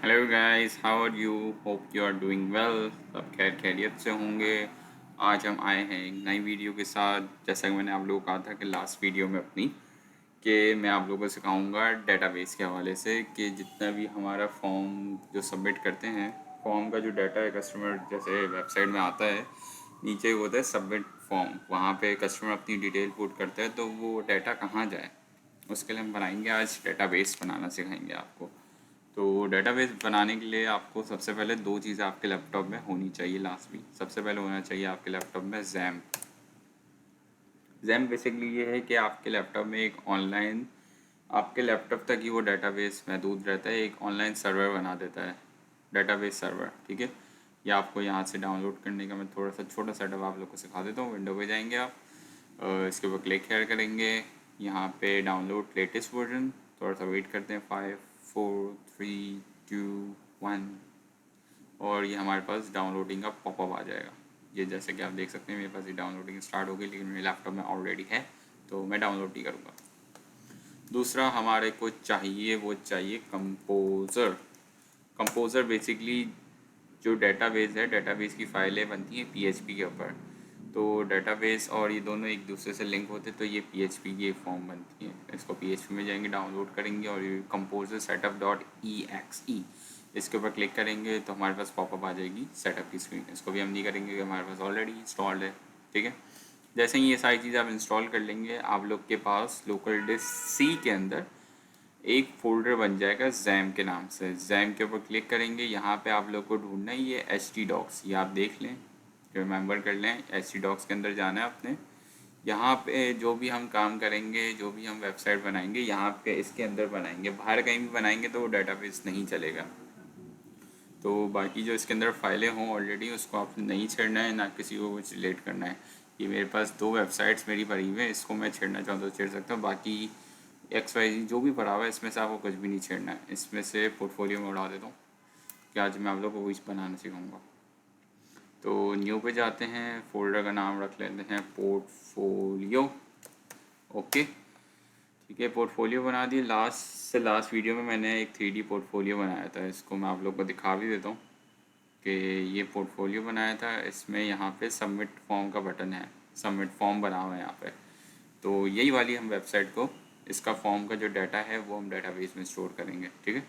Hello guys, how are you? Hope you are doing well. सब खैर खैरियत से होंगे। आज हम आए हैं एक नई वीडियो के साथ। जैसा कि मैंने आप लोगों को कहा था कि लास्ट वीडियो में अपनी कि मैं आप लोगों को सिखाऊंगा डेटाबेस के हवाले से कि जितना भी हमारा फॉर्म जो सबमिट करते हैं, फॉर्म का जो डाटा है कस्टमर जैसे वेबसाइट में आता है, नीचे होता है सबमिट फॉर्म, वहाँ पे कस्टमर अपनी डिटेल पुट करता है तो वो डाटा कहाँ जाए, उसके लिए हम बनाएंगे आज डेटाबेस बनाना सिखाएंगे आपको। तो डेटाबेस बनाने के लिए आपको सबसे पहले दो चीज़ें आपके लैपटॉप में होनी चाहिए। लास्ट भी सबसे पहले होना चाहिए आपके लैपटॉप में जैम्प। जैम्प बेसिकली ये है कि आपके लैपटॉप में एक ऑनलाइन, आपके लैपटॉप तक ही वो डेटाबेस महदूद रहता है, एक ऑनलाइन सर्वर बना देता है, डेटाबेस सर्वर। ठीक है, ये आपको यहाँ से डाउनलोड करने का मैं थोड़ा सा छोटा सेटअप आप लोग को सिखा देता हूँ। विंडो पे जाएंगे आप, इसके ऊपर क्लिक हेयर करेंगे, यहाँ पे डाउनलोड लेटेस्ट वर्जन, थोड़ा सा वेट करते हैं, 5 4 3 2 1, और ये हमारे पास डाउनलोडिंग का पॉपअप आ जाएगा। ये जैसे कि आप देख सकते हैं मेरे पास ये डाउनलोडिंग स्टार्ट हो गई, लेकिन मेरे लैपटॉप में ऑलरेडी है तो मैं डाउनलोड नहीं करूँगा। दूसरा हमारे को चाहिए, वो चाहिए कंपोज़र। कंपोज़र बेसिकली जो डेटाबेस है, डेटाबेस की फाइलें बनती हैं पीएचपी के ऊपर, तो डेटाबेस और ये दोनों एक दूसरे से लिंक होते तो ये पीएचपी की फॉर्म बनती है। इसको पीएचपी में जाएंगे, डाउनलोड करेंगे और ये कंपोजर सेटअप डॉट ई इसके ऊपर क्लिक करेंगे तो हमारे पास पॉपअप आ जाएगी सेटअप की स्क्रीन। इसको भी हम नहीं करेंगे क्योंकि हमारे पास ऑलरेडी इंस्टॉल्ड है। ठीक है, जैसे ही ये सारी चीज़ें आप इंस्टॉल कर लेंगे, आप लोग के पास लोकल डिस्क सी के अंदर एक फोल्डर बन जाएगा जैम के नाम से। जैम के ऊपर क्लिक करेंगे, यहाँ पे आप लोग को ढूंढना है ये एच टी डॉक्स, ये आप देख लें, रिमेंबर कर लें, एच टी डॉक्स के अंदर जाना है अपने। यहाँ पे जो भी हम काम करेंगे, जो भी हम वेबसाइट बनाएंगे, यहाँ पे इसके अंदर बनाएंगे, बाहर कहीं भी बनाएंगे तो वो डाटाबेस नहीं चलेगा। तो बाकी जो इसके अंदर फाइलें हों ऑलरेडी, उसको आपने नहीं छेड़ना है, ना किसी को कुछ रिलेट करना है। ये मेरे पास दो वेबसाइट्स मेरी भरी हुई है, इसको मैं छेड़ना चाहूँ तो छेड़ सकता हूँ, बाकी एक्स वाई जो भी पड़ा हुआ है इसमें से आपको कुछ भी नहीं छेड़ना है। इसमें से पोर्टफोलियो में उड़ा देता हूँ कि आज मैं आप लोग को इस बनाना सिखाऊंगा। तो न्यू पे जाते हैं, फोल्डर का नाम रख लेते हैं पोर्टफोलियो। ओके, ठीक है, पोर्टफोलियो बना दिए। लास्ट वीडियो में मैंने एक 3D पोर्टफोलियो बनाया था, इसको मैं आप लोग को दिखा भी देता हूँ कि ये पोर्टफोलियो बनाया था। इसमें यहाँ पे सबमिट फॉर्म का बटन है, सबमिट फॉर्म बना हुआ है यहाँ पे। तो यही वाली हम वेबसाइट को, इसका फॉर्म का जो डाटा है वो हम डाटाबेस में स्टोर करेंगे। ठीक है,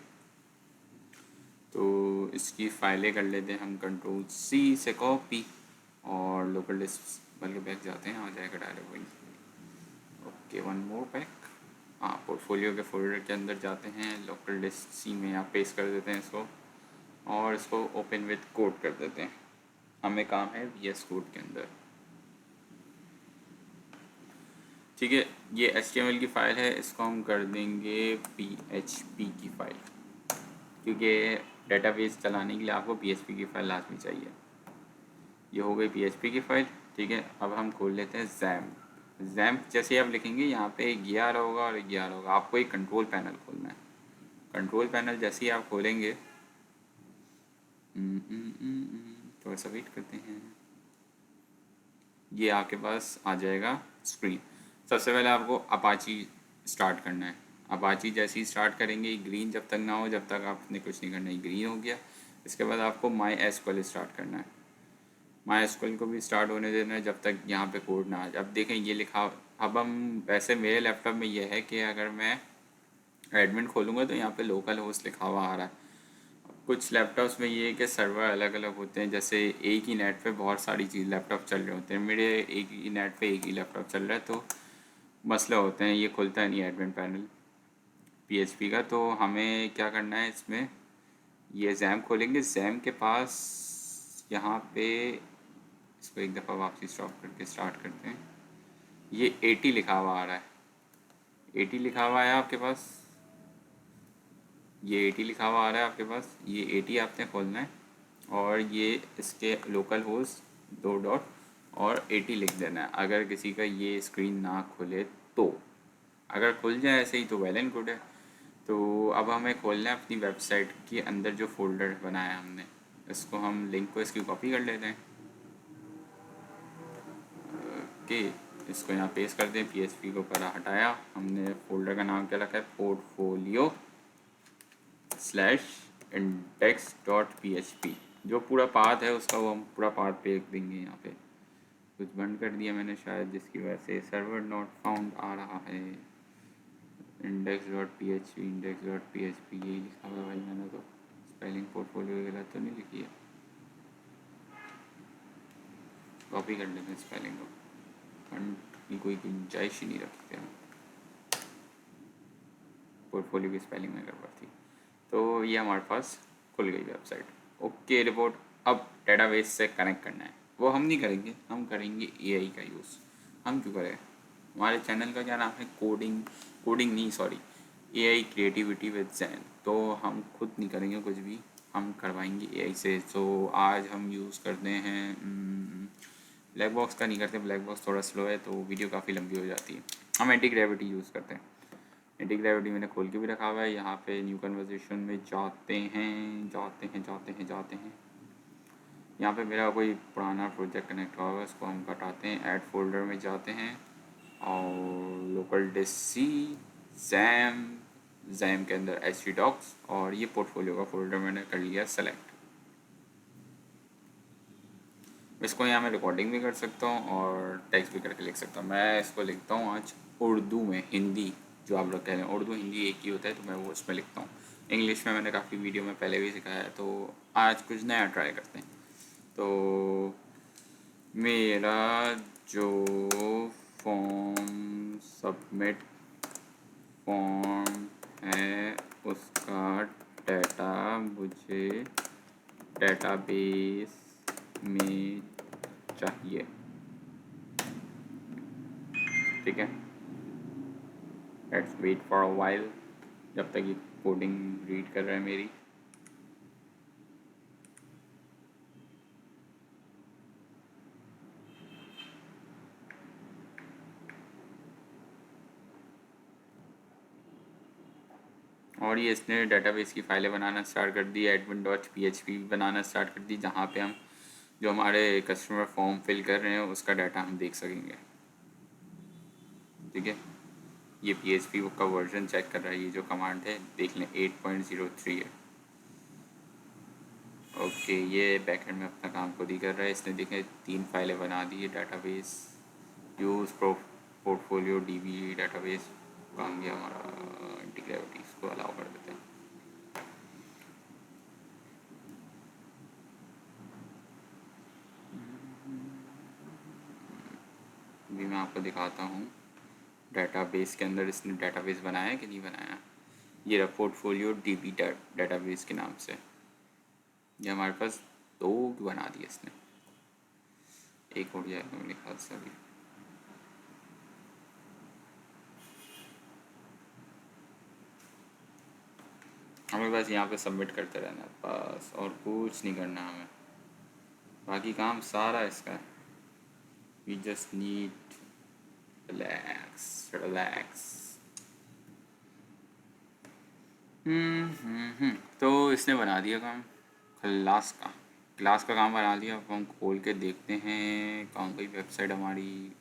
तो इसकी फाइलें कर लेते हैं हम कंट्रोल सी से कॉपी, और लोकल डिस्क बल्कि बैक जाते हैं, आ जाएगा डायरेक्ट वही। Okay, one more back. हाँ, पोर्टफोलियो के फोल्डर के अंदर जाते हैं, लोकल डिस्क सी में यहाँ पेस्ट कर देते हैं इसको, और इसको ओपन विथ कोड कर देते हैं। हमें काम है VS कोड के अंदर। ठीक है, ये HTML की फ़ाइल है, इसको हम कर देंगे PHP की फ़ाइल, क्योंकि डेटाबेस चलाने के लिए आपको PHP की फ़ाइल लाजमी चाहिए। ये हो गई PHP की फ़ाइल। ठीक है, अब हम खोल लेते हैं जैम्प। जैम्प जैसे आप लिखेंगे यहाँ पे एक ये आ रहा होगा और एक ये आ रहा होगा, आपको एक कंट्रोल पैनल खोलना है। कंट्रोल पैनल जैसे ही आप खोलेंगे, थोड़ा सा वेट करते हैं, ये आपके पास आ जाएगा स्क्रीन। सबसे पहले आपको अपाची स्टार्ट करना है। अपाची जैसे ही स्टार्ट करेंगे, ग्रीन जब तक ना हो, जब तक आपने कुछ नहीं करना है। ग्रीन हो गया, इसके बाद आपको माई एसक्यूएल स्टार्ट करना है। माई एसक्यूएल को भी स्टार्ट होने देना है जब तक यहाँ पे कोड ना आ जाए। अब देखें ये लिखा, अब हम वैसे मेरे लैपटॉप में ये है कि अगर मैं एडमिन खोलूँगा तो यहाँ पे लोकल होस्ट लिखा हुआ आ रहा है। कुछ लैपटॉप्स में ये है कि सर्वर अलग अलग होते हैं, जैसे एक ही नेट पे बहुत सारी चीज़ लैपटॉप चल रहे होते हैं। मेरे एक ही नेट पे एक ही लैपटॉप चल रहा है, तो मसले होते हैं, ये खुलता है नहीं एडमिन पैनल PHP का। तो हमें क्या करना है, इसमें ये जैम खोलेंगे, जैम के पास यहाँ पे इसको एक दफ़ा वापसी स्टॉप करके स्टार्ट करते हैं। ये 80 लिखा हुआ आ रहा है, 80 लिखा हुआ है आपके पास, ये 80 लिखा हुआ आ रहा है आपके पास, ये 80 आपने खोलना है, और ये इसके लोकल होस्ट 2 डॉट और 80 लिख देना है। अगर किसी का ये स्क्रीन ना खुले तो, अगर खुल जाए ऐसे ही तो वेल एंड गुड है। तो अब हमें खोलना है अपनी वेबसाइट के अंदर जो फोल्डर बनाया हमने, इसको हम लिंक को इसकी कॉपी कर लेते हैं। ओके, इसको यहाँ पेस्ट कर दें, PHP को ऊपर हटाया हमने, फोल्डर का नाम क्या रखा है, पोर्टफोलियो index.php जो पूरा पाथ है उसका वो हम पूरा पाथ पे देंगे। यहाँ पे कुछ बंद कर दिया मैंने शायद, जिसकी वजह से सर्वर नॉट फाउंड आ रहा है। index.php यही लिखा हुआ है भाई मैंने तो, स्पेलिंग पोर्टफोलियो गलत तो नहीं लिखी है। कॉपी कर लेते हैं स्पेलिंग को, फंड की कोई गुंजाइश ही नहीं रखते हम, पोर्टफोलियो की स्पेलिंग में गड़बड़ थी। तो ये हमारे पास खुल गई वेबसाइट। ओके रिपोर्ट, अब डेटाबेस से कनेक्ट करना है, वो हम नहीं करेंगे, हम करेंगे एआई का यूज़। हम क्यों करें, हमारे चैनल का क्या नाम है, कोडिंग नहीं सॉरी, एआई क्रिएटिविटी विद ज़ैन। तो हम खुद नहीं करेंगे कुछ भी, हम करवाएंगे एआई से। तो आज हम यूज़ करते हैं ब्लैक बॉक्स का नहीं करते, ब्लैक बॉक्स थोड़ा स्लो है तो वीडियो काफ़ी लंबी हो जाती है। हम एंटी ग्रेविटी यूज़ करते हैं। एंटी ग्रेविटी मैंने खोल के भी रखा हुआ है। यहाँ पे न्यू कन्वर्सेशन में जाते हैं। यहाँ पे मेरा कोई पुराना प्रोजेक्ट कनेक्ट हुआ है, इसको हम हटाते हैं। ऐड फोल्डर में जाते हैं और लोकल डिस्क सी जैम के अंदर htdocs, और ये पोर्टफोलियो का फोल्डर मैंने कर लिया सेलेक्ट। इसको यहाँ मैं रिकॉर्डिंग भी कर सकता हूँ और टेक्स्ट भी करके लिख सकता हूँ। मैं इसको लिखता हूँ आज उर्दू में, हिंदी जो आप लोग कह रहे हैं उर्दू हिंदी एक ही होता है, तो मैं वो उसमें लिखता हूँ। इंग्लिश में मैंने काफ़ी वीडियो में पहले भी सिखाया है, तो आज कुछ नया ट्राई करते हैं। तो मेरा जो सबमिट फॉर्म है उसका डाटा मुझे डेटाबेस में चाहिए, ठीक है। Let's wait for a while, जब तक ये कोडिंग रीड कर रहा है मेरी। और ये इसने डेटाबेस की फाइलें बनाना स्टार्ट कर दी, admin.php बनाना स्टार्ट कर दी, जहाँ पे हम जो हमारे कस्टमर फॉर्म फिल कर रहे हैं उसका डाटा हम देख सकेंगे, ठीक है। ये PHP का वर्जन चेक कर रहा है, ये जो कमांड है देख लें 8.03 है। ओके, ये बैकएंड में अपना काम खुद ही कर रहा है। इसने देखें 3 फाइलें बना दी है, database use portfolio DB database. काम गया हमारा इंटीग्रेविटी, इसको अलाउ कर देते हैं। अभी मैं आपको दिखाता हूँ डेटाबेस के अंदर इसने डेटाबेस बनाया है कि नहीं बनाया। ये रहा पोर्टफोलियो DB डेटाबेस के नाम से। ये हमारे पास 2 बना दिए इसने, एक हो जाएगा मेरे ख्याल से अभी। हमें बस यहाँ पे सबमिट करते रहना है बस, और कुछ नहीं करना हमें, बाकी काम सारा इसका है। We just need relax. तो इसने बना दिया काम क्लास का काम बना दिया। अब हम खोल के देखते हैं कौन गई वेबसाइट हमारी।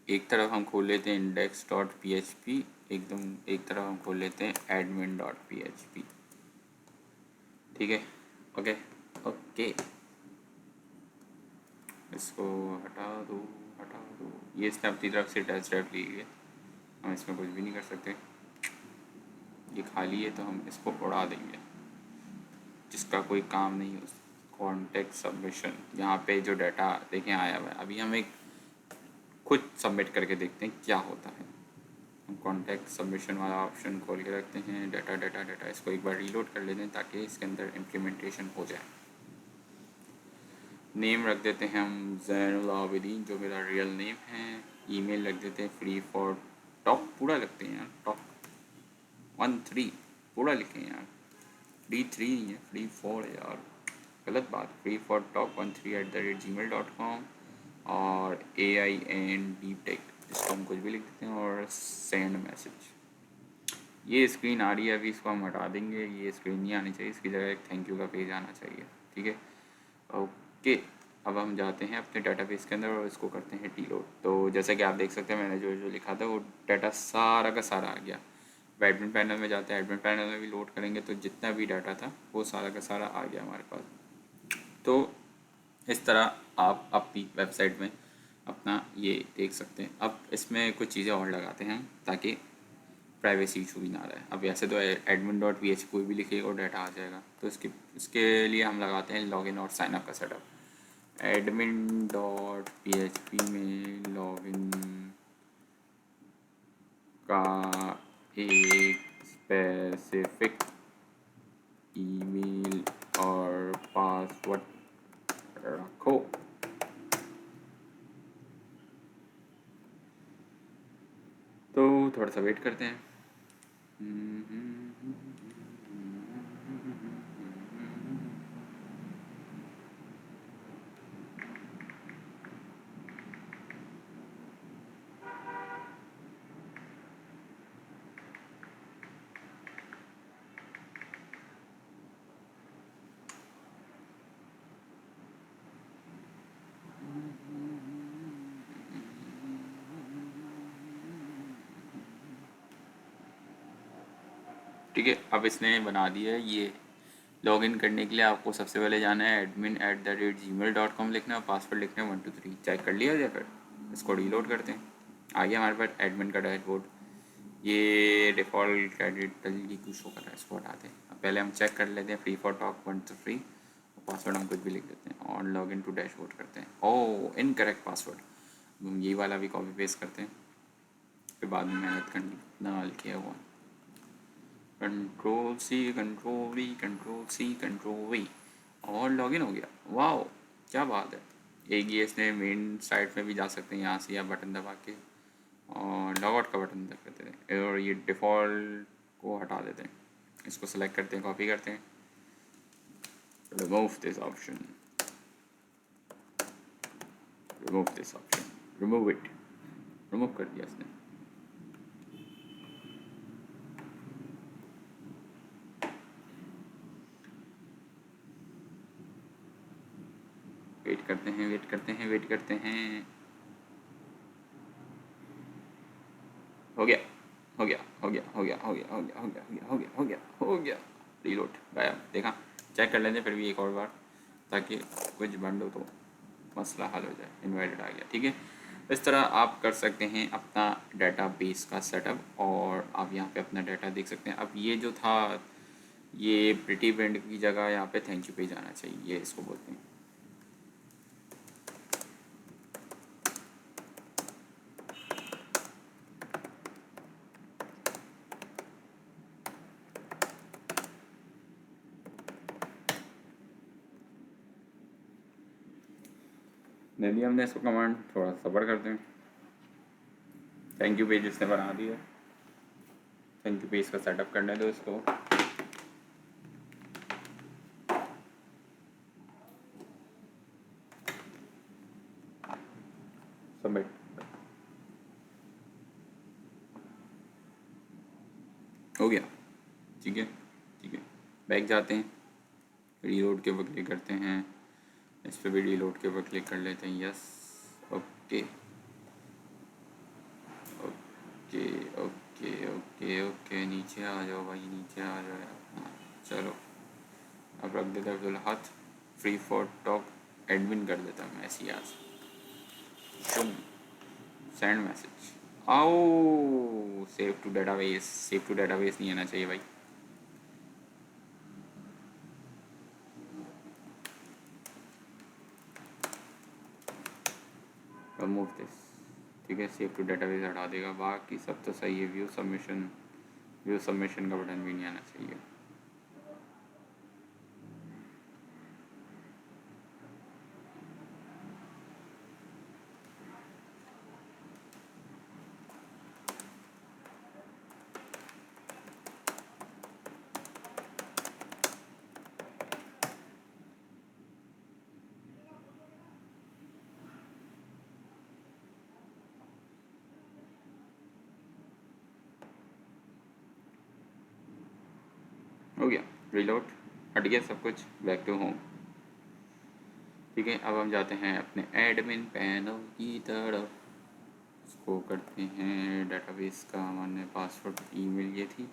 एक तरफ हम खोल लेते हैं index.php, एकदम एक तरफ हम खोल लेते हैं admin.php, ठीक है। ओके इसको हटा दो। ये इसने अपनी तरफ से टेस्ट ड्राइव ली है, हम इसमें कुछ भी नहीं कर सकते। ये खाली है तो हम इसको उड़ा देंगे, जिसका कोई काम नहीं। उस कॉन्टेक्ट सबमिशन, यहाँ पे जो डाटा देखें आया हुआ है, अभी हम एक खुद सबमिट करके देखते हैं क्या होता है। हम कॉन्टेक्ट सबमिशन वाला ऑप्शन खोल के रखते हैं, डाटा इसको एक बार रीलोड कर लेते हैं ताकि इसके अंदर इम्प्लीमेंटेशन हो जाए। नेम रख देते हैं हम ज़ैनुल आबिदीन, जो मेरा रियल नेम है। ईमेल रख देते हैं फ्री फॉर टॉक, पूरा लिखते हैं यार, टॉक 13 पूरा लिखें यार, D3 नहीं है, फ्री फॉर है यार, गलत बात। फ्री फॉर टॉक 13@gmail.com और AINDTech, इसको हम कुछ भी लिख देते हैं और सेंड मैसेज। ये स्क्रीन आ रही है अभी, इसको हम हटा देंगे। ये स्क्रीन नहीं आनी चाहिए, इसकी जगह एक थैंक यू का पेज आना चाहिए, ठीक है। ओके, अब हम जाते हैं अपने डेटाबेस के अंदर और इसको करते हैं डीलोड। तो जैसा कि आप देख सकते हैं मैंने जो जो लिखा था वो डाटा सारा का सारा आ गया। एडमिन पैनल में जाते हैं, एडमिन पैनल में भी लोड करेंगे तो जितना भी डाटा था वो सारा का सारा आ गया हमारे पास। तो इस तरह आप अपनी वेबसाइट में अपना ये देख सकते हैं। अब इसमें कुछ चीज़ें और लगाते हैं ताकि प्राइवेसी इशू भी ना रहे। अब ऐसे तो admin.php कोई भी लिखेगा और डाटा आ जाएगा, तो इसके लिए हम लगाते हैं लॉगिन और साइनअप का सेटअप। admin.php में लॉगिन का एक स्पेसिफिक ईमेल और पासवर्ड रखो। तो थोड़ा सा वेट करते हैं। ठीक है, अब इसने बना दिया है ये। लॉगिन करने के लिए आपको सबसे पहले जाना है admin@gmail.com लिखना है और पासवर्ड लिखना है 123। चेक कर लिया जाए, फिर इसको रीलोड करते हैं। आ गया हमारे पास एडमिन का डैशबोर्ड। ये डिफ़ॉल्ट क्रेडिट ये कुछ शो कर रहा है, इसको हटाते हैं। अब पहले हम चेक कर लेते हैं फ्री फॉर टॉक 123 और पासवर्ड हम कुछ भी लिख देते हैं और लॉगिन टू डैशबोर्ड करते हैं। ओह इनकरेक्ट पासवर्ड, हम ये वाला भी कॉपी पेस्ट करते हैं, फिर बाद में मेहनत करनी ना लिखा हुआ। Control C control C control V और लॉगिन हो गया। वाह क्या बात है। एक ये इसने मेन साइट में भी जा सकते हैं यहाँ से, या बटन दबा के और लॉग आउट का बटन दबा देते हैं और ये डिफ़ॉल्ट को हटा देते हैं। इसको सेलेक्ट करते हैं, कॉपी करते हैं, remove this option, remove this option, remove it, remove कर दिया इसने। वेट करते हैं, वेट करते हैं, वेट करते हैं। हो गया हो गया हो गया हो गया हो गया हो गया हो गया हो गया हो गया हो गया। रीलोड गायब, देखा। चेक कर लेते हैं फिर भी एक और बार, ताकि कुछ बंद हो तो मसला हल हो जाए। इन्वाइटेड आ गया, ठीक है। इस तरह आप कर सकते हैं अपना डेटाबेस का सेटअप और आप यहाँ पे अपना डाटा देख सकते हैं। अब ये जो था ये प्रिटी ब्रांड की जगह यहाँ पे थैंक यू पे जाना चाहिए, ये इसको बोलते हैं। दे दिया हमने इसको कमांड, थोड़ा सब्र करते हैं। थैंक यू पेज इसने बना दिया, थैंक यू पेज का सेटअप करने दो इसको। सबमिट हो गया, ठीक है ठीक है। बैक जाते हैं, रीलोड के ऊपर क्लिक करते हैं, इस पर भी रीलोड के ऊपर क्लिक कर लेते हैं। Yes okay okay okay okay okay. नीचे आ जाओ भाई, नीचे आ जाओ यार। हाँ चलो, अब रख देता है हाथ। फ्री फॉर टॉक एडमिन कर देता हूँ मैं ऐसी आज। सेंड मैसेज, आओ save to database. Save to database नहीं आना चाहिए भाई। रिमूव दिस, ठीक है। सेव टू डेटाबेस हटा देगा, बाकी सब तो सही है। व्यू सबमिशन, व्यू सबमिशन का बटन भी नहीं आना चाहिए। हो गया रीलोड, हट गया सब कुछ, बैक टू होम। ठीक है, अब हम जाते हैं अपने एडमिन पैनल की तरफ। इसको करते हैं डेटाबेस का, हमारे पासवर्ड ईमेल ये थी,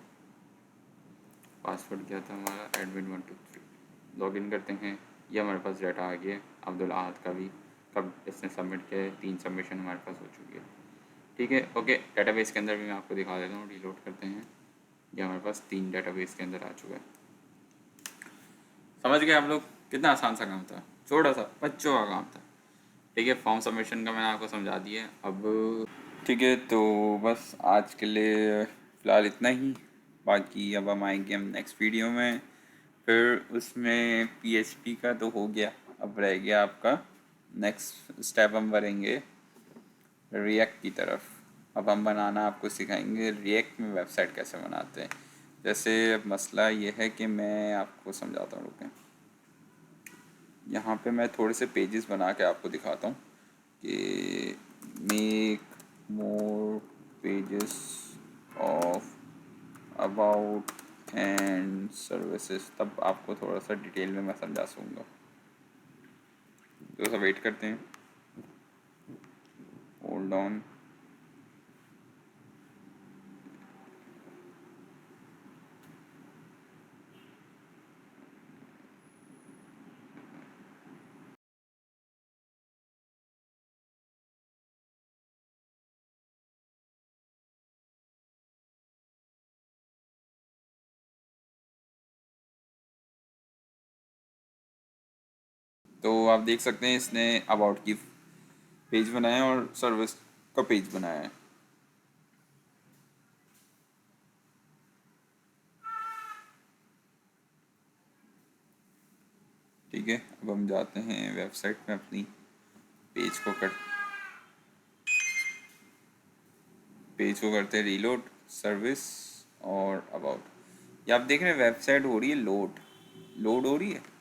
पासवर्ड क्या था हमारा admin123। लॉगिन करते हैं, ये हमारे पास डाटा आ गया। अब्दुल अहद का भी कब इसने सबमिट किया है, 3 सबमिशन हमारे पास हो चुकी है। ठीक है, ओके। डेटाबेस के अंदर भी मैं आपको दिखा देता हूँ, रीलोड करते हैं। ये हमारे पास 3 डेटाबेस के अंदर आ चुका है। समझ गए आप लोग? कितना आसान सा काम था, छोटा सा बच्चों का काम था। ठीक है, फॉर्म सबमिशन का मैंने आपको समझा दिया। अब ठीक है, तो बस आज के लिए फ़िलहाल इतना ही। बाकी अब हम आएंगे हम नेक्स्ट वीडियो में, फिर उसमें पीएचपी का तो हो गया, अब रह गया आपका नेक्स्ट स्टेप, हम बढ़ेंगे रिएक्ट की तरफ। अब हम बनाना आपको सिखाएंगे रिएक्ट में वेबसाइट कैसे बनाते हैं। जैसे अब मसला ये है कि मैं आपको समझाता हूँ, रुकें। यहाँ पे मैं थोड़े से पेजेस बना के आपको दिखाता हूँ कि make more pages of about and services, तब आपको थोड़ा सा डिटेल में मैं समझा सकूँगा। थोड़ा सा वेट करते हैं, होल्ड ऑन। तो आप देख सकते हैं इसने अबाउट की पेज बनाया है और सर्विस का पेज बनाया है। ठीक है, अब हम जाते हैं वेबसाइट में, अपनी पेज को करते हैं रीलोड, सर्विस और अबाउट। ये आप देख रहे हैं वेबसाइट हो रही है लोड, लोड हो रही है।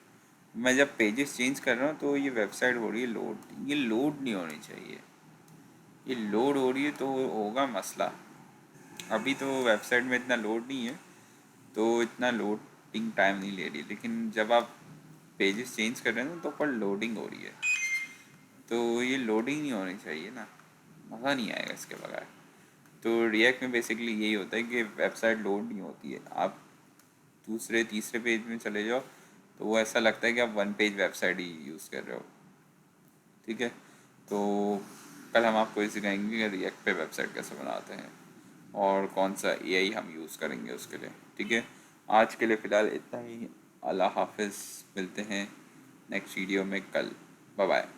मैं जब पेजेस चेंज कर रहा हूँ तो ये वेबसाइट हो रही है लोड। ये लोड नहीं होनी चाहिए, ये लोड हो रही है तो होगा मसला। अभी तो वेबसाइट में इतना लोड नहीं है, तो इतना लोडिंग टाइम नहीं ले रही, लेकिन जब आप पेजेस चेंज कर रहे हैं तो पर लोडिंग हो रही है, तो ये लोडिंग नहीं होनी चाहिए ना, मज़ा नहीं आएगा इसके बगैर। तो रिएक्ट में बेसिकली यही होता है कि वेबसाइट लोड नहीं होती है। आप दूसरे तीसरे पेज में चले जाओ तो वो ऐसा लगता है कि आप वन पेज वेबसाइट ही यूज़ कर रहे हो। ठीक है, तो कल हम आपको ये सिखाएंगे कि रिएक्ट पे वेबसाइट कैसे बनाते हैं और कौन सा एआई हम यूज़ करेंगे उसके लिए। ठीक है, आज के लिए फ़िलहाल इतना ही। अल्लाह हाफिज़, मिलते हैं नेक्स्ट वीडियो में कल। Bye bye.